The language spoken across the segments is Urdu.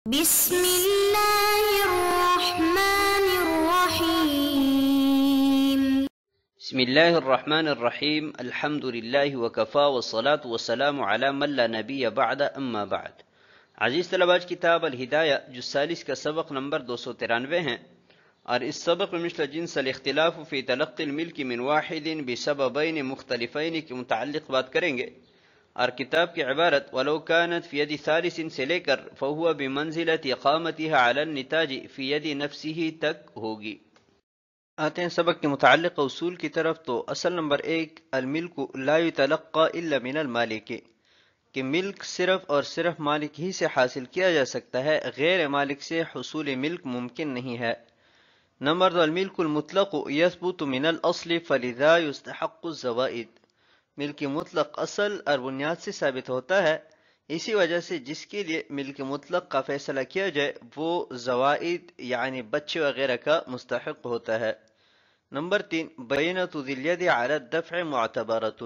بسم الله الرحمن الرحيم. بسم الله الرحمن الرحیم الحمد للہ وکفا والصلاة والسلام علی من لا نبی بعد اما بعد. عزیز طلباء، کتاب الہدایہ جز 40 کا سبق نمبر 293 ہیں، اور اس سبق میں مثل جنس الاختلاف فی تلقی الملک من واحد بسببین مختلفین کے متعلق بات کریں گے، اور کتاب کی عبارت ولو كانت فی ید ثالث سے لے کر فہو بمنزلۃ اقامتها علی النتاج فی ید نفسہ تک ہوگی. آتے ہیں سبق کے متعلق اصول کی طرف. تو اصل نمبر 1، الملک لا يتلقى الا من المالک، کہ ملک صرف اور صرف مالک ہی سے حاصل کیا جا سکتا ہے، غیر مالک سے حصول ملک ممکن نہیں ہے. نمبر 2، الملک المطلق يثبت من الاصل فلذا يستحق الزوائد، ملک مطلق اصل اور بنیاد سے ثابت ہوتا ہے، اسی وجہ سے جس کے لیے ملک مطلق کا فیصلہ کیا جائے وہ زوائد یعنی بچے وغیرہ کا مستحق ہوتا ہے. نمبر 3، بینۃ ذی الید علی الدفع معتبرۃ،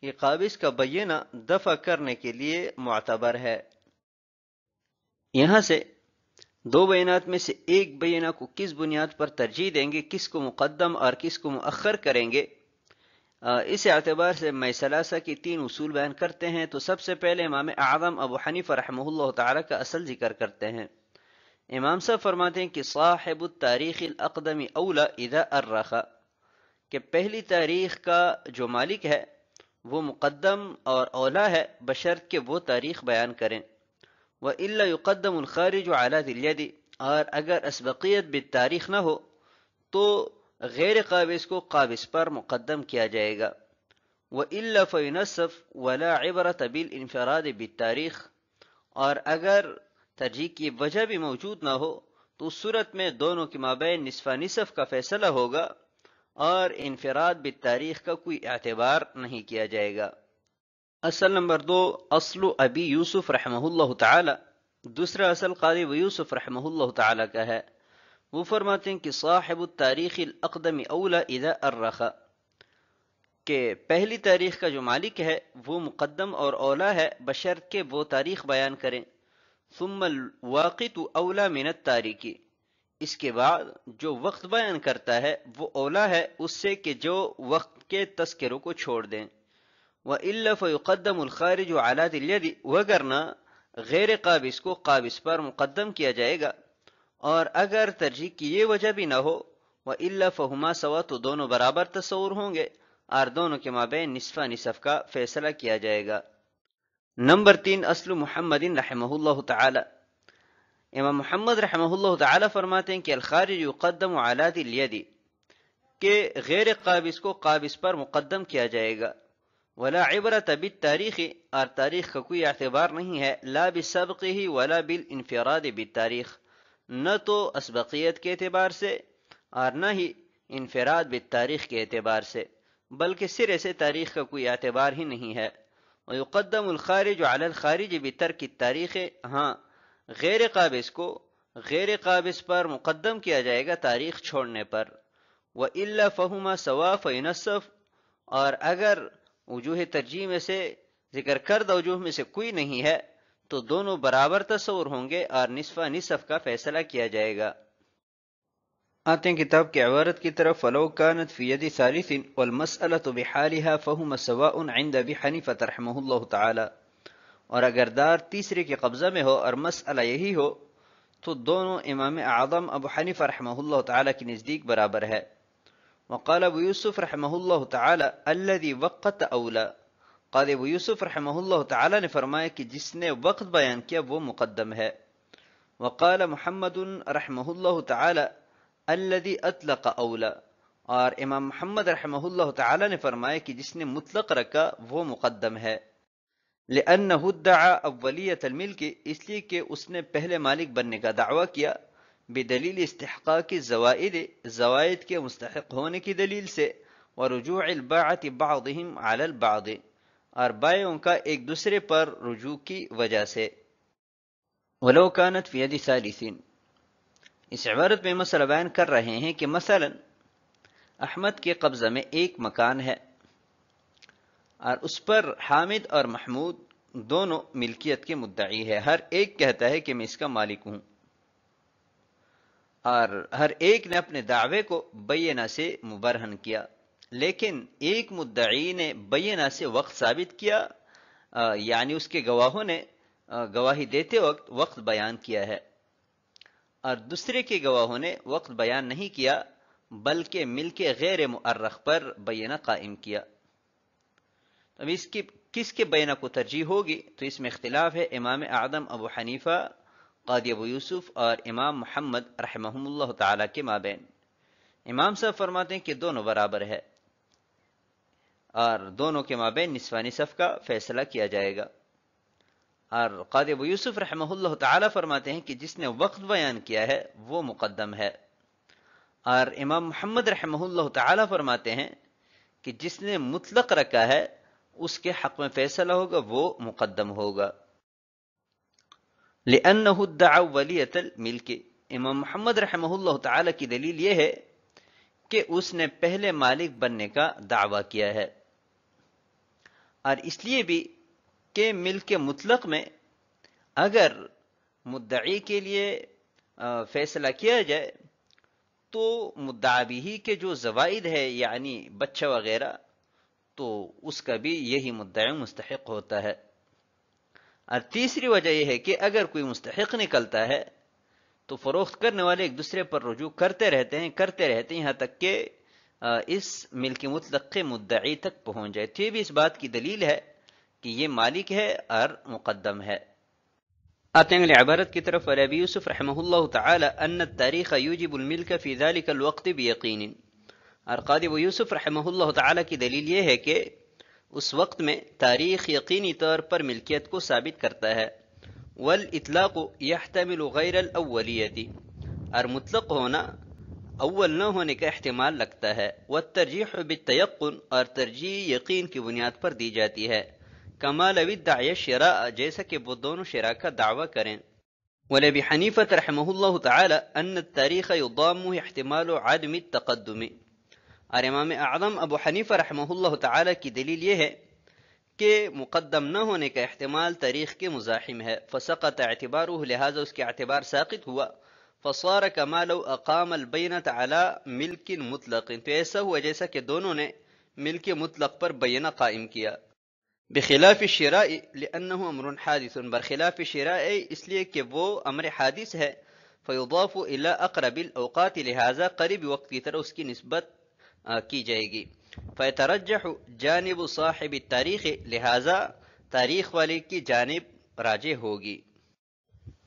یہ قابض کا بینہ دفع کرنے کے لیے معتبر ہے. یہاں سے دو بیانات میں سے ایک بینہ کو کس بنیاد پر ترجیح دیں گے، کس کو مقدم اور کس کو مؤخر کریں گے، اس اعتبار سے میں ثلاثہ کی 3 اصول بیان کرتے ہیں. تو سب سے پہلے امام اعظم ابو حنیفہ رحمہ اللہ تعالی کا اصل ذکر کرتے ہیں. امام صاحب فرماتے ہیں کہ صاحب التاریخ الاقدم اولا اذا ارخ، کہ پہلی تاریخ کا جو مالک ہے وہ مقدم اور اولا ہے بشرط کہ وہ تاریخ بیان کریں. وَإِلَّا يُقَدَّمُ الْخَارِجُ عَلَى ذِي الْيَدِ، اور اگر اسبقیت بالتاریخ نہ ہو تو غیر قابض کو قابض پر مقدم کیا جائے گا. وَإِلَّا فَيُنَصَّفُ وَلَا عِبْرَةَ بِالْإِنْفِرَادِ بِالتَّارِيخ، اور اگر ترجیح کی وجہ بھی موجود نہ ہو تو اس صورت میں دونوں کے مابین نصف نصف کا فیصلہ ہوگا اور انفراد بالتاریخ کا کوئی اعتبار نہیں کیا جائے گا. اصل نمبر 2، اصل ابی یوسف رحمہ اللہ تعالی، دوسرا اصل قاضی ابو یوسف رحمہ اللہ تعالی کا ہے. وہ فرماتے ہیں کہ صاحب التاریخ الاقدم اولا اذا ارخ، کہ پہلی تاریخ کا جو مالک ہے وہ مقدم اور اولا ہے بشرط کہ وہ تاریخ بیان کریں. ثم الواقت اولا من التارک، اس کے بعد جو وقت بیان کرتا ہے وہ اولا ہے اس سے کہ جو وقت کے تذکروں کو چھوڑ دیں. وَإِلَّا فَيُقَدَّمُ الْخَارِجُ عَلَى ذِي الْيَدِ، وگرنہ غیر قابض کو قابض پر مقدم کیا جائے گا. اور اگر ترجیح کی یہ وجہ بھی نہ ہو وَإِلَّا فَهُمَا سَوَا، تو دونوں برابر تصور ہوں گے اور دونوں کے مابین نصف نصف کا فیصلہ کیا جائے گا. نمبر 3، اصل محمد رحمہ اللہ تعالی، امام محمد رحمہ اللہ تعالی فرماتے ہیں کہ الخارج یقدم علی ذی الید، کہ غیر قابض کو قابض پر مقدم کیا جائے گا. ولا عبرۃ بالتاریخ، اور تاریخ کا کوئی اعتبار نہیں ہے، لا بسبقہ ولا بالانفراد بالتاریخ، نہ تو اسبقیت کے اعتبار سے اور نہ ہی انفراد بالتاریخ کے اعتبار سے، بلکہ سرے سے تاریخ کا کوئی اعتبار ہی نہیں ہے. ويقدم الخارج على الخارج بترک التاریخ، ہاں غیر قابض کو غیر قابض پر مقدم کیا جائے گا تاریخ چھوڑنے پر. وَإِلَّا فَهُمَا سَوَا فَيُنَصَّفُ، اور اگر وجوہ ترجیح میں سے ذکر کردہ وجوہ میں سے کوئی نہیں ہے تو دونوں برابر تصور ہوں گے اور نصف نصف کا فیصلہ کیا جائے گا. آتے ہیں کتاب کی عبارت کی طرف. فَلَوْ كَانَتْ فِي يَدِ ثَالِثٍ وَالْمَسْأَلَةُ بِحَالِهَا فَهُمَ سَوَاءٌ عِنْدَ أَبِي حَنِيفَةَ رحمہ اللہ تعالی، اور اگر دار تیسرے کے قبضہ میں ہو اور مسئلہ یہی ہو تو دونوں امام اعظم ابو حنیفہ رحمہ اللہ تعالی کے نزدیک برابر ہے. وقال ابو یوسف رحمہ اللہ تعالی الذي وقت اولا، قال ابو یوسف رحمہ اللہ تعالی نے فرمایا کہ جس نے وقت بیان کیا وہ مقدم ہے. وقال محمد رحمہ اللہ تعالی الذي اطلق اولا، اور امام محمد رحمہ اللہ تعالی نے فرمایا کہ جس نے مطلق رکھا وہ مقدم ہے. لأنه ادعى اولیت الملک، اس لیے کہ اس نے پہلے مالک بننے کا دعویٰ کیا، بدلیل استحقاق الزوائد، زوائد کے مستحق ہونے کی دلیل سے، ورجوع الباعة بعضهم على البعض، اور بائعوں کا ایک دوسرے پر رجوع کی وجہ سے. ولو كانت في يد ثالث، اس عبارت میں مسئلہ بیان کر رہے ہیں کہ مثلا احمد کے قبضہ میں ایک مکان ہے اور اس پر حامد اور محمود دونوں ملکیت کے مدعی ہے، ہر ایک کہتا ہے کہ میں اس کا مالک ہوں، اور ہر ایک نے اپنے دعوے کو بینہ سے مبرہن کیا، لیکن ایک مدعی نے بینہ سے وقت ثابت کیا، یعنی اس کے گواہوں نے گواہی دیتے وقت وقت بیان کیا ہے، اور دوسرے کے گواہوں نے وقت بیان نہیں کیا بلکہ مل کے غیر مؤرخ پر بینہ قائم کیا۔ اب اس کی کس کے بینہ کو ترجیح ہوگی تو اس میں اختلاف ہے امام اعظم ابو حنیفہ، قاضی ابو یوسف اور امام محمد رحمہم اللہ تعالی کے مابین۔ امام صاحب فرماتے ہیں کہ دونوں برابر ہے اور دونوں کے مابین نصف نصف کا فیصلہ کیا جائے گا، اور قاضی ابو یوسف رحمہ اللہ تعالی فرماتے ہیں کہ جس نے وقت بیان کیا ہے وہ مقدم ہے، اور امام محمد رحمہ اللہ تعالی فرماتے ہیں کہ جس نے مطلق رکھا ہے اس کے حق میں فیصلہ ہوگا، وہ مقدم ہوگا۔ لأنه ادعى ولیۃ الملک، امام محمد رحمہ اللہ تعالی کی دلیل یہ ہے کہ اس نے پہلے مالک بننے کا دعویٰ کیا ہے، اور اس لیے بھی کہ ملک مطلق میں اگر مدعی کے لیے فیصلہ کیا جائے تو مدعا بھی کے جو زوائد ہے یعنی بچہ وغیرہ، تو اس کا بھی یہی مدعی مستحق ہوتا ہے۔ اور تیسری وجہ یہ ہے کہ اگر کوئی مستحق نکلتا ہے تو فروخت کرنے والے ایک دوسرے پر رجوع کرتے رہتے ہیں یہاں تک کہ اس ملک مطلق کے مدعی تک پہنچ جائے، تو یہ بھی اس بات کی دلیل ہے کہ یہ مالک ہے اور مقدم ہے۔ آتے ہیں عبارت کی طرف، ابی یوسف رحمہ اللہ تعالی ان التاریخ یوجب الملک فی ذلک الوقت بیقین، اور قاضی ابو یوسف رحمہ اللہ تعالی کی دلیل یہ ہے کہ اس وقت میں تاریخ یقینی طور پر ملکیت کو ثابت کرتا ہے، والاطلاق یحتمل غیر الاولیت، اور مطلق ہونا اول نہ ہونے کا احتمال لگتا ہے، والترجیح بالتیقن، اور ترجیح یقین کی بنیاد پر دی جاتی ہے، کما لو ادعی الشراء، جیسا کہ وہ دونوں شراء کا دعویٰ کریں۔ ولابی حنیفہ رحمہ اللہ تعالی ان التاریخ یضام احتمال عدم التقدم، اور امام اعظم ابو حنیفہ رحمہ اللہ تعالی کی دلیل یہ ہے کہ مقدم نہ ہونے کا احتمال تاریخ کے مزاحم ہے، فسقط اعتبارہ، لہذا اس کے اعتبار ساقط ہوا، فصار کما لو اقام البینۃ علی ملک مطلق، تو ایسا ہوا جیسا کہ دونوں نے ملک مطلق پر بینہ قائم کیا، بخلاف الشراء لانہ امر حادث، برخلاف شراء اس لیے کہ وہ امر حادث ہے، فیضاف الی اقرب الاوقات، لہذا قریب وقت کی طرح اس کی نسبت کی جائے گی، فیترجح جانب صاحب التاریخ، لہذا تاریخ والے کی جانب راجح ہوگی۔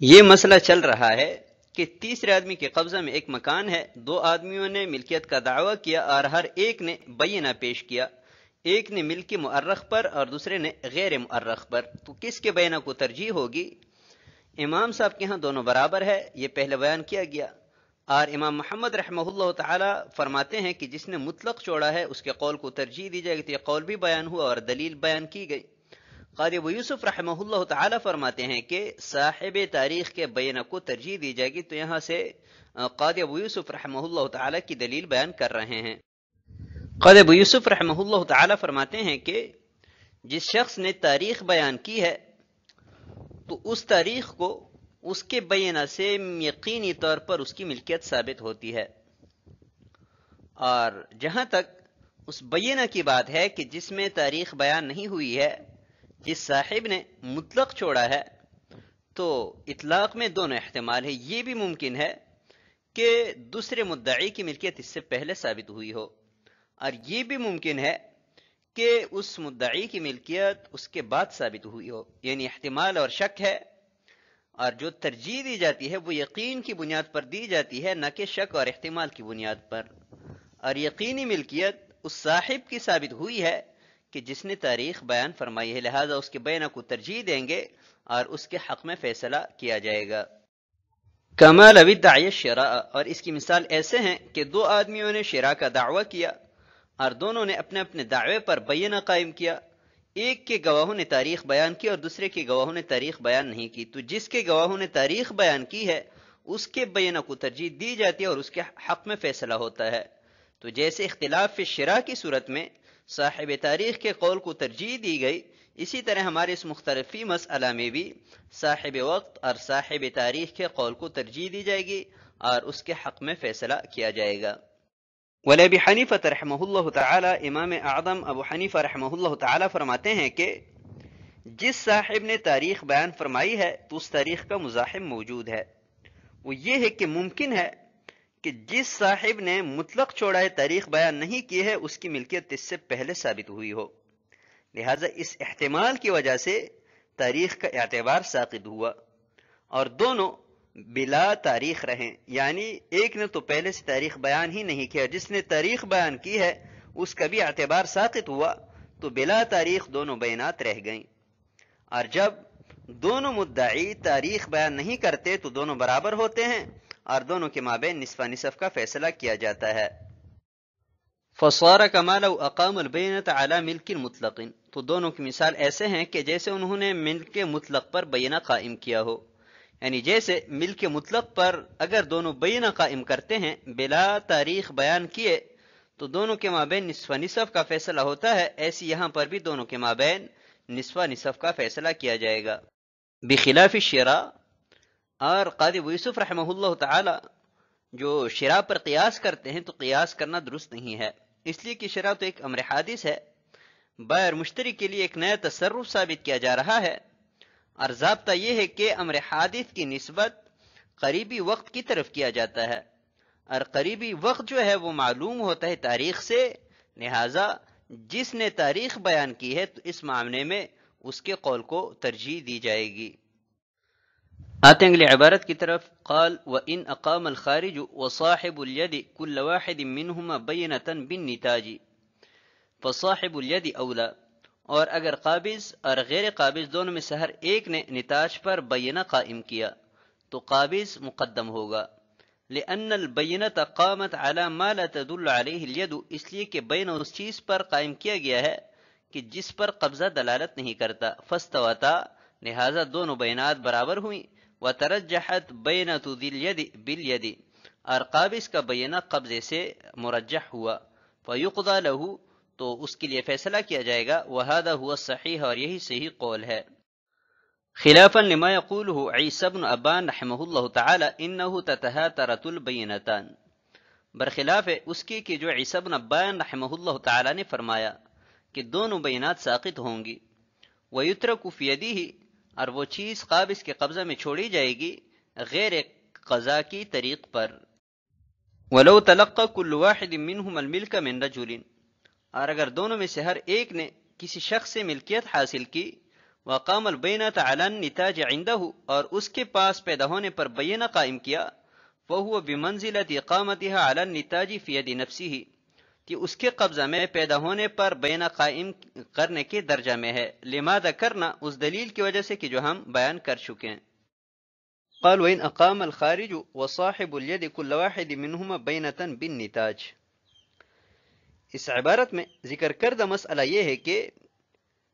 یہ مسئلہ چل رہا ہے کہ تیسرے آدمی کے قبضہ میں ایک مکان ہے، دو آدمیوں نے ملکیت کا دعویٰ کیا اور ہر ایک نے بینہ پیش کیا، ایک نے ملک مؤرخ پر اور دوسرے نے غیر مؤرخ پر، تو کس کے بینہ کو ترجیح ہوگی؟ امام صاحب کے ہاں دونوں برابر ہے، یہ پہلے بیان کیا گیا، اور امام محمد رحمہ اللہ تعالی فرماتے ہیں کہ جس نے مطلق چھوڑا ہے اس کے قول کو ترجیح دی جائے گی، تو یہ قول بھی بیان ہوا اور دلیل بیان کی گئی۔ قاضی ابو یوسف رحمہ اللہ تعالی فرماتے ہیں کہ صاحب تاریخ کے بینہ کو ترجیح دی جائے گی، تو یہاں سے قاضی ابو یوسف رحمہ اللہ تعالی کی دلیل بیان کر رہے ہیں۔ قاضی ابو یوسف رحمہ اللہ تعالی فرماتے ہیں کہ جس شخص نے تاریخ بیان کی ہے تو اس تاریخ کو اس کے بینہ سے یقینی طور پر اس کی ملکیت ثابت ہوتی ہے، اور جہاں تک اس بینہ کی بات ہے کہ جس میں تاریخ بیان نہیں ہوئی ہے، جس صاحب نے مطلق چھوڑا ہے، تو اطلاق میں دونوں احتمال ہے، یہ بھی ممکن ہے کہ دوسرے مدعی کی ملکیت اس سے پہلے ثابت ہوئی ہو، اور یہ بھی ممکن ہے کہ اس مدعی کی ملکیت اس کے بعد ثابت ہوئی ہو، یعنی احتمال اور شک ہے، اور جو ترجیح دی جاتی ہے وہ یقین کی بنیاد پر دی جاتی ہے، نہ کہ شک اور احتمال کی بنیاد پر، اور یقینی ملکیت اس صاحب کی ثابت ہوئی ہے کہ جس نے تاریخ بیان فرمائی ہے، لہذا اس کے بینہ کو ترجیح دیں گے اور اس کے حق میں فیصلہ کیا جائے گا۔ کما لو ادعی الشراء، اور اس کی مثال ایسے ہیں کہ دو آدمیوں نے شراء کا دعویٰ کیا اور دونوں نے اپنے اپنے دعوے پر بینہ قائم کیا، ایک کے گواہوں نے تاریخ بیان کی اور دوسرے کے گواہوں نے تاریخ بیان نہیں کی، تو جس کے گواہوں نے تاریخ بیان کی ہے اس کے بینہ کو ترجیح دی جاتی ہے اور اس کے حق میں فیصلہ ہوتا ہے۔ تو جیسے اختلاف فی الشراء کی صورت میں صاحب تاریخ کے قول کو ترجیح دی گئی، اسی طرح ہمارے اس مختلفی مسئلہ میں بھی صاحب وقت اور صاحب تاریخ کے قول کو ترجیح دی جائے گی اور اس کے حق میں فیصلہ کیا جائے گا۔ ولی ابی حنیفہ رحمہ اللہ تعالی، امام اعظم ابو حنیفہ رحمہ اللہ تعالی فرماتے ہیں کہ جس صاحب نے تاریخ بیان فرمائی ہے تو اس تاریخ کا مزاحم موجود ہے۔ وہ یہ ہے کہ ممکن ہے کہ جس صاحب نے مطلق چھوڑا تاریخ بیان نہیں کی ہے اس کی ملکیت اس سے پہلے ثابت ہوئی ہو، لہذا اس احتمال کی وجہ سے تاریخ کا اعتبار ساقط ہوا، اور دونوں بلا تاریخ رہیں، یعنی ایک نے تو پہلے سے تاریخ بیان ہی نہیں کیا، جس نے تاریخ بیان کی ہے اس کا بھی اعتبار ساقط ہوا، تو بلا تاریخ دونوں بیانات رہ گئیں۔ اور جب دونوں مدعی تاریخ بیان نہیں کرتے تو دونوں برابر ہوتے ہیں اور دونوں کے مابین نصف نصف کا فیصلہ کیا جاتا ہے۔ فصار كما لو اقام البینۃ علی ملک مطلق، تو دونوں کی مثال ایسے ہیں کہ جیسے انہوں نے ملک مطلق پر بینہ قائم کیا ہو، یعنی جیسے ملک مطلق پر اگر دونوں بینہ قائم کرتے ہیں بلا تاریخ بیان کیے تو دونوں کے مابین نصف نصف کا فیصلہ ہوتا ہے، ایسی یہاں پر بھی دونوں کے مابین نصف نصف کا فیصلہ کیا جائے گا۔ بخلاف الشراء، اور قاضی ابو یوسف رحمہ اللہ تعالی جو شراء پر قیاس کرتے ہیں تو قیاس کرنا درست نہیں ہے، اس لیے کہ شراء تو ایک امر حادث ہے، بائع اور مشتری کے لیے ایک نیا تصرف ثابت کیا جا رہا ہے، اور ضابطہ یہ ہے کہ امر حادث کی نسبت قریبی وقت کی طرف کیا جاتا ہے، اور قریبی وقت جو ہے وہ معلوم ہوتا ہے تاریخ سے، لہذا جس نے تاریخ بیان کی ہے تو اس معاملے میں اس کے قول کو ترجیح دی جائے گی۔ آتے ہیں اگلی عبارت کی طرف، قال وَإِنْ أَقَامَ الْخَارِجُ وَصَاحِبُ الْيَدِ كُلَّ وَاحِدٍ مِّنْهُمَا بَيِّنَةً بِالنِّتَاجِ فَصَاحِبُ الْيَدِ أَوْلَى، اور اگر قابض اور غیر قابض دونوں میں سے ہر ایک نے نتاج پر بینہ قائم کیا تو قابض مقدم ہوگا، لأن البینۃ قامت علی ما لا تدل علیہ الید، اس لیے کہ بینہ اس چیز پر قائم کیا گیا ہے کہ جس پر قبضہ دلالت نہیں کرتا، فاستوتا، لہذا دونوں بینات برابر ہوئیں، وترجحت بینۃ ذی الید بالید، اور قابض کا بینہ قبضے سے مرجح ہوا، فیقضى له، تو اس کے لیے فیصلہ کیا جائے گا، وہذا هو الصحیح، اور یہی صحیح قول ہے۔ خلافا لما يقوله عیسی بن ابان رحمہ اللہ تعالی انه تتهاترت البینتان، برخلاف اس کی کہ جو عیسی بن ابان رحمہ اللہ تعالی نے فرمایا کہ دونوں بینات ساقط ہوں گی، وَيُتْرَكُ فِي يَدِهِ، اور وہ چیز قابض کے قبضہ میں چھوڑی جائے گی غیر قضا کی طریق پر، وَلَوْ تَلَقَّى كُلُّ وَاحِدٍ مِّنْهُمَا الْمِلْكَ مِنْ رَجُلٍ، اور اگر دونوں میں سے ہر ایک نے کسی شخص سے ملکیت حاصل کی، وَقَامَ الْبَيْنَةَ عَلَى النِّتَاجِ عِنْدَهُ، اور اس کے پاس پیدا ہونے پر بینہ قائم کیا، فَهُوَ بِمَنْزِلَةِ إِقَامَتِهَا عَلَى النِّتَاجِ فِي يَدِ نَفْسِهِ، کہ اس کے قبضہ میں پیدا ہونے پر بینہ قائم کرنے کے درجہ میں ہے، لماذا کرنا، اس دلیل کی وجہ سے کہ جو ہم بیان کر چکے ہیں۔ قال وَإِنْ أَقَامَ الْخَارِجُ وَصَاحِبُ الْيَدِ كُلَّ وَاحِدٍ مِّنْهُمَا بَيْنَةً بِالنِّتَاجِ، اس عبارت میں ذکر کردہ مسئلہ یہ ہے کہ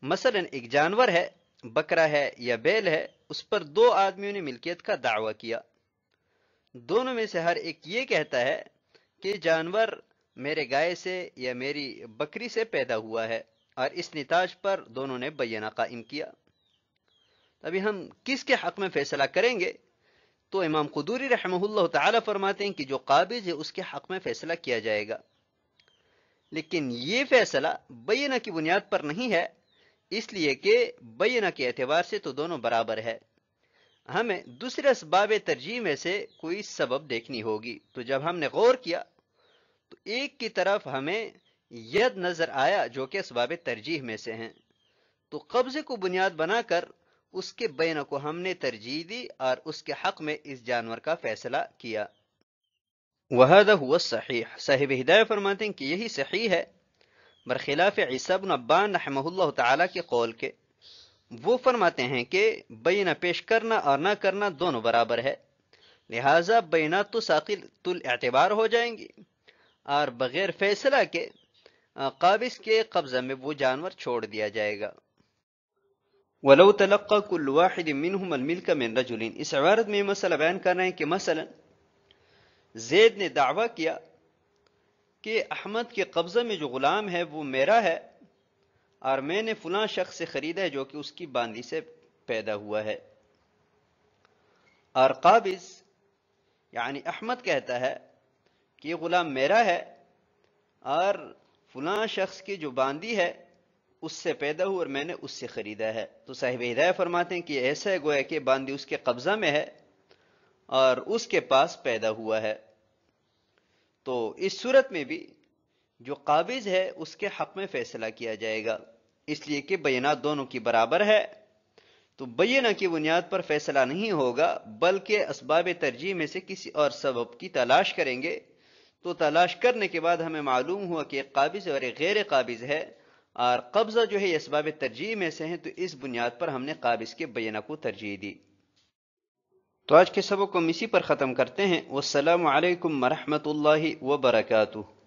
مثلا ایک جانور ہے، بکرا ہے یا بیل ہے، اس پر دو آدمیوں نے ملکیت کا دعویٰ کیا، دونوں میں سے ہر ایک یہ کہتا ہے کہ جانور میرے گائے سے یا میری بکری سے پیدا ہوا ہے، اور اس نتاج پر دونوں نے بینہ قائم کیا۔ ابھی ہم کس کے حق میں فیصلہ کریں گے؟ تو امام قدوری رحمہ اللہ تعالی فرماتے ہیں کہ جو قابض ہے اس کے حق میں فیصلہ کیا جائے گا، لیکن یہ فیصلہ بینہ کی بنیاد پر نہیں ہے، اس لیے کہ بینہ کے اعتبار سے تو دونوں برابر ہے، ہمیں دوسرے اسباب ترجیح میں سے کوئی سبب دیکھنی ہوگی۔ تو جب ہم نے غور کیا تو ایک کی طرف ہمیں ید نظر آیا جو کہ اسباب ترجیح میں سے ہیں، تو قبضے کو بنیاد بنا کر اس کے بینہ کو ہم نے ترجیح دی اور اس کے حق میں اس جانور کا فیصلہ کیا۔ وَهَذَا هُوَ الصَّحِيحُ، صاحب ہدایہ فرماتے ہیں کہ یہی صحیح ہے، برخلاف عیسی بن ابان رحمہ اللہ تعالی کے قول کے، وہ فرماتے ہیں کہ بینہ پیش کرنا اور نہ کرنا دونوں برابر ہے، لہٰذا بینات تو ساقط الاعتبار ہو جائیں گی، اور بغیر فیصلہ کے قابض کے قبضہ میں وہ جانور چھوڑ دیا جائے گا۔ وَلَوْ تَلَقَّى كُلُّ وَاحِدٍ مِّنْهُمَا الْمِلْكَ مِنْ رَجُلٍ، اس عبارت میں یہ مسئلہ بیان کر رہے ہیں کہ مثلا زید نے دعویٰ کیا کہ احمد کے قبضہ میں جو غلام ہے وہ میرا ہے، اور میں نے فلاں شخص سے خریدا ہے جو کہ اس کی باندی سے پیدا ہوا ہے۔ اور قابض یعنی احمد کہتا ہے کہ یہ غلام میرا ہے اور فلاں شخص کی جو باندی ہے اس سے پیدا ہوا اور میں نے اس سے خریدا ہے۔ تو صاحب ہدایہ فرماتے ہیں کہ ایسا ہے گویا کہ باندی اس کے قبضہ میں ہے اور اس کے پاس پیدا ہوا ہے۔ تو اس صورت میں بھی جو قابض ہے اس کے حق میں فیصلہ کیا جائے گا، اس لیے کہ بینات دونوں کی برابر ہے، تو بینہ کی بنیاد پر فیصلہ نہیں ہوگا بلکہ اسباب ترجیح میں سے کسی اور سبب کی تلاش کریں گے۔ تو تلاش کرنے کے بعد ہمیں معلوم ہوا کہ ایک قابض اور ایک غیر قابض ہے، اور قبضہ جو ہے یہ اسباب ترجیح میں سے ہیں، تو اس بنیاد پر ہم نے قابض کے بینہ کو ترجیح دی۔ تو آج کے سبق کو ہم اسی پر ختم کرتے ہیں۔ والسلام علیکم ورحمۃ اللہ وبرکاتہ۔